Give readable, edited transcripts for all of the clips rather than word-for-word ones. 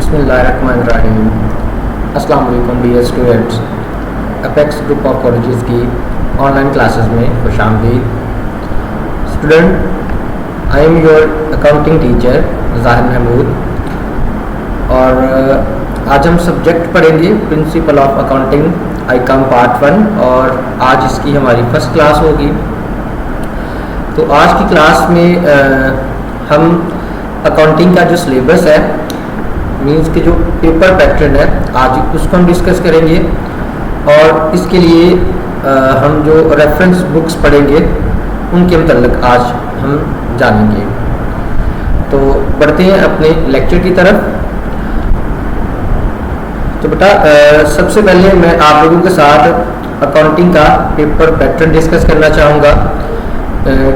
बिस्मिल्लाहिर्रहमानिर्रहीम। अस्सलाम वालेकुम dear students. Apex group of colleges की ऑनलाइन क्लासेस में खुशामदीद। Student, I am your accounting teacher Zahir Mahmood और आज हम सब्जेक्ट पढ़ेंगे principle of accounting ICom part 1 और आज इसकी हमारी फर्स्ट क्लास होगी। तो आज की क्लास में हम अकाउंटिंग का जो सिलेबस है मीन्स के जो पेपर पैटर्न है आज उसको हम डिस्कस करेंगे और इसके लिए हम जो रेफरेंस बुक्स पढ़ेंगे उनके मतलब आज हम जानेंगे। तो बढ़ते हैं अपने लेक्चर की तरफ। तो बेटा सबसे पहले मैं आप लोगों के साथ अकाउंटिंग का पेपर पैटर्न डिस्कस करना चाहूँगा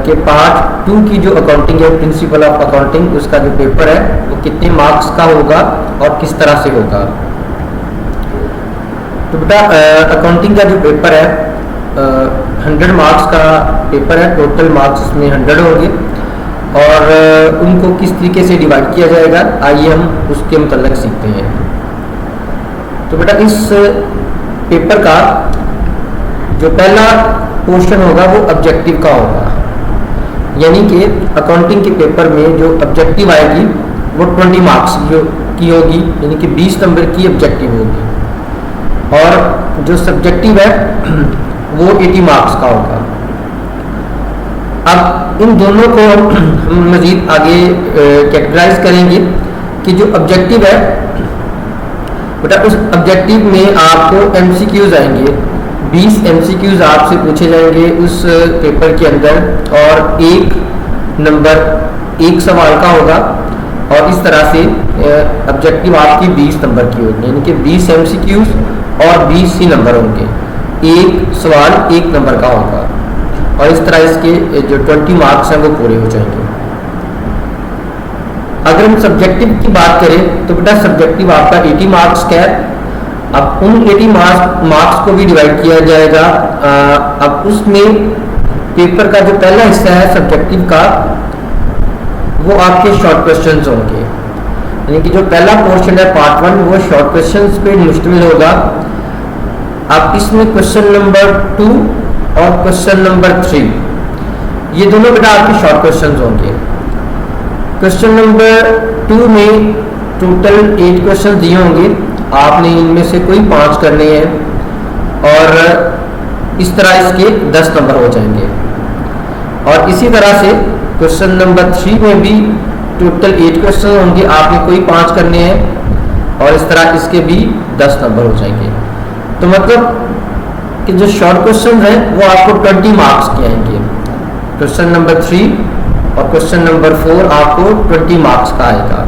कि पार्ट 2 की जो अकाउंटिंग है प्रिंसिपल ऑफ अकाउंटिंग उसका जो पेपर है वो कितने मार्क्स का होगा और किस तरह से होगा। तो बेटा अकाउंटिंग का जो पेपर है 100 मार्क्स का पेपर है। टोटल मार्क्स इसमें 100 होंगे और उनको किस तरीके से डिवाइड किया जाएगा आइए हम उसके मतलब सीखते हैं। तो बेटा इस पेपर का जो पहला पोर्शन होगा वो ऑब्जेक्टिव का होगा, यानी कि अकाउंटिंग के पेपर में जो ऑब्जेक्टिव आएगी वो 20 मार्क्स की होगी, यानी कि 20 नंबर की ऑब्जेक्टिव होगी और जो सब्जेक्टिव है वो 80 मार्क्स का होगा। अब इन दोनों को हम मज़ीद आगे कैटेगराइज करेंगे कि जो ऑब्जेक्टिव है बेटा उस ऑब्जेक्टिव में आपको MCQs आएंगे। 20 MCQs आपसे पूछे जाएंगे उस पेपर के अंदर और एक नंबर एक सवाल का होगा और इस तरह से ऑब्जेक्टिव आपकी 20 नंबर की होगी, यानी कि 20 MCQs और 20 ही नंबर होंगे। एक सवाल एक नंबर का होगा और इस तरह इसके जो 20 मार्क्स हैं वो पूरे हो जाएंगे। अगर हम सब्जेक्टिव की बात करें तो बेटा सब्जेक्टिव आपका 80 मार्क्स का है। अब उन 80 मार्क्स को भी डिवाइड किया जाएगा। अब उसमें पेपर का जो पहला हिस्सा है सब्जेक्टिव का वो आपके शॉर्ट क्वेश्चंस होंगे, यानी कि जो पहला पोर्शन है पार्ट 1 वो शॉर्ट क्वेश्चंस पे मुश्तमिल होगा। अब इसमें क्वेश्चन नंबर 2 और क्वेश्चन नंबर 3 ये दोनों बेटा आपके शॉर्ट क्वेश्चंस होंगे। क्वेश्चन नंबर 2 में टोटल 8 क्वेश्चन दिए होंगे, आपने इनमें से कोई 5 करने हैं और इस तरह इसके 10 नंबर हो जाएंगे। और इसी तरह से क्वेश्चन नंबर 3 में भी टोटल 8 क्वेश्चन होंगे, आपने कोई 5 करने हैं और इस तरह इसके भी 10 नंबर हो जाएंगे। तो मतलब कि जो शॉर्ट क्वेश्चन हैं वो आपको 20 मार्क्स के आएंगे। क्वेश्चन नंबर 3 और क्वेश्चन नंबर 4 आपको 20 मार्क्स का आएगा,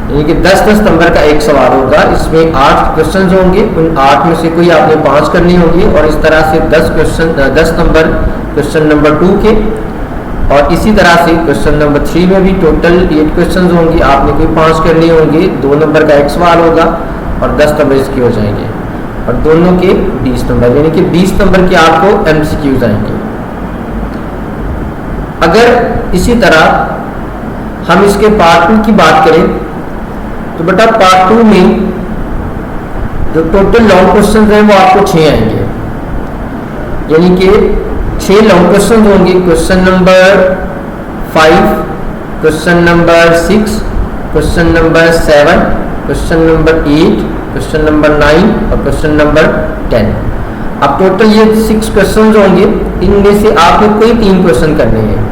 यानी कि 10-10 नंबर का एक सवाल होगा। इसमें 8 क्वेश्चंस होंगे, उन 8 में से कोई आपने 5 करनी होगी और इस तरह से 10 नंबर क्वेश्चन नंबर 2 के और इसी तरह से क्वेश्चन नंबर 3 में भी टोटल 8 क्वेश्चंस होंगे, आपने कोई 5 करनी होंगे, 2 नंबर का एक सवाल होगा और 10 नंबर इसके हो जाएंगे और दोनों के 20 नंबर, यानी कि 20 नंबर के आपको MCQs आएंगे। अगर इसी तरह हम इसके पार्ट 2 की बात करें तो बेटा पार्ट 2 में जो टोटल लॉन्ग क्वेश्चन हैं वो आपको 6 आएंगे, यानी कि 6 लॉन्ग क्वेश्चन होंगे। Question number 5, question number 6, question number 7, question number 8, question number 9 और क्वेश्चन नंबर 10। अब टोटल ये 6 क्वेश्चन होंगे, इनमें से आपको कोई 3 क्वेश्चन करने हैं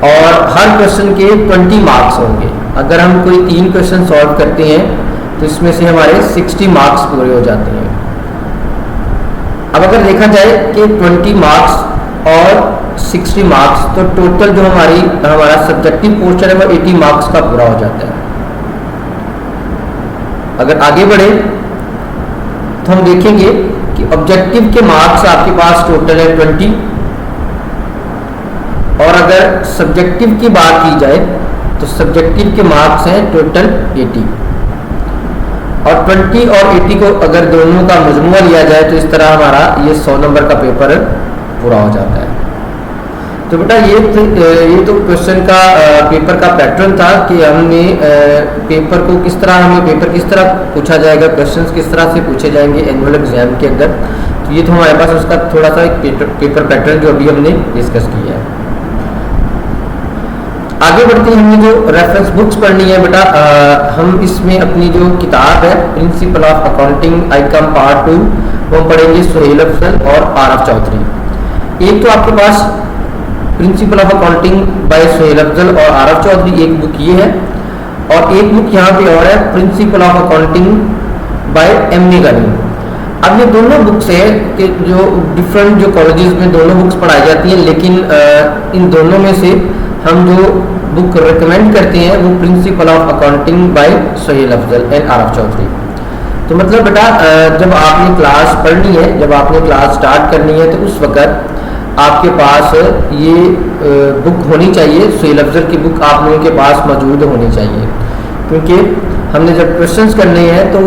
और हर क्वेश्चन के 20 मार्क्स होंगे। अगर हम कोई 3 क्वेश्चन सॉल्व करते हैं तो इसमें से हमारे 60 मार्क्स पूरे हो जाते हैं। अब अगर देखा जाए कि 20 मार्क्स और 60 मार्क्स तो टोटल जो हमारा सब्जेक्टिव पोर्शन है वो 80 मार्क्स का पूरा हो जाता है। अगर आगे बढ़े तो हम देखेंगे कि ऑब्जेक्टिव के मार्क्स आपके पास टोटल है 20 और अगर सब्जेक्टिव की बात की जाए तो सब्जेक्टिव के मार्क्स हैं टोटल 80 और 20 और 80 को अगर दोनों का मजमूआ लिया जाए तो इस तरह हमारा ये 100 नंबर का पेपर पूरा हो जाता है। तो बेटा ये तो क्वेश्चन का पेपर का पैटर्न था कि हमने पेपर को किस तरह, हमें पेपर किस तरह पूछा जाएगा, क्वेश्चंस किस तरह से पूछे जाएंगे एनुअल एग्जाम के अंदर। तो ये तो हमारे पास उसका थोड़ा सा एक पेपर पैटर्न जो अभी हमने डिस्कस किया है। आगे बढ़ते हैं, हमें जो रेफरेंस बुक्स पढ़नी है बेटा, हम इसमें अपनी जो किताब है principle of accounting ICom part 2 वो पढ़ेंगे सुहेल अफजल और आरफ चौधरी। एक तो आपके पास principle of accounting by Suhail Afzal और आरफ चौधरी एक बुक ये है, और एक बुक यहाँ पे और है principle of accounting by M A. Gani. अब ये दोनों बुक्स हैं कि जो डिफरेंट जो कॉलेजेस में दोनों बुक्स पढ़ाई जाती हैं, लेकिन इन दोनों में से हम जो बुक रिकमेंड करते हैं वो principle of accounting by Suhail Afzal and Arif Chaudhary. तो मतलब बेटा जब आपने क्लास पढ़नी है, जब आपने क्लास स्टार्ट करनी है, तो उस वक्त आपके पास ये बुक होनी चाहिए, सुहेल अफजल की बुक आप लोगों के पास मौजूद होनी चाहिए, क्योंकि हमने जब क्वेश्चंस करने हैं तो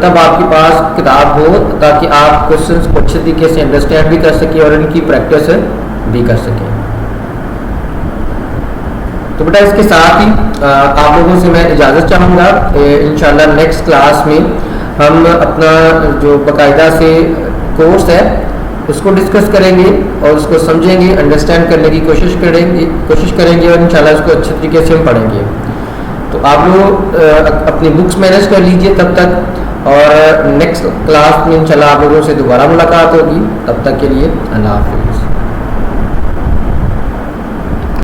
तब आपके पास किताब हो ताकि आप क्वेश्चंस को अच्छे तरीके से अंडरस्टैंड भी कर सकें और इनकी प्रैक्टिस भी कर सकें। तो बेटा इसके साथ ही आप लोगों से मैं इजाज़त चाहूँगा। इंशाल्लाह नेक्स्ट क्लास में हम अपना जो बाकायदा से कोर्स है उसको डिस्कस करेंगे और उसको समझेंगे, अंडरस्टैंड करने की कोशिश करेंगे और इंशाल्लाह उसको अच्छे तरीके से हम पढ़ेंगे। तो आप लोग अपनी बुक्स मैनेज कर लीजिए तब तक, और नेक्स्ट क्लास में इंशाल्लाह आप लोगों से दोबारा मुलाकात होगी। तब तक के लिए अल्लाह हाफिज़।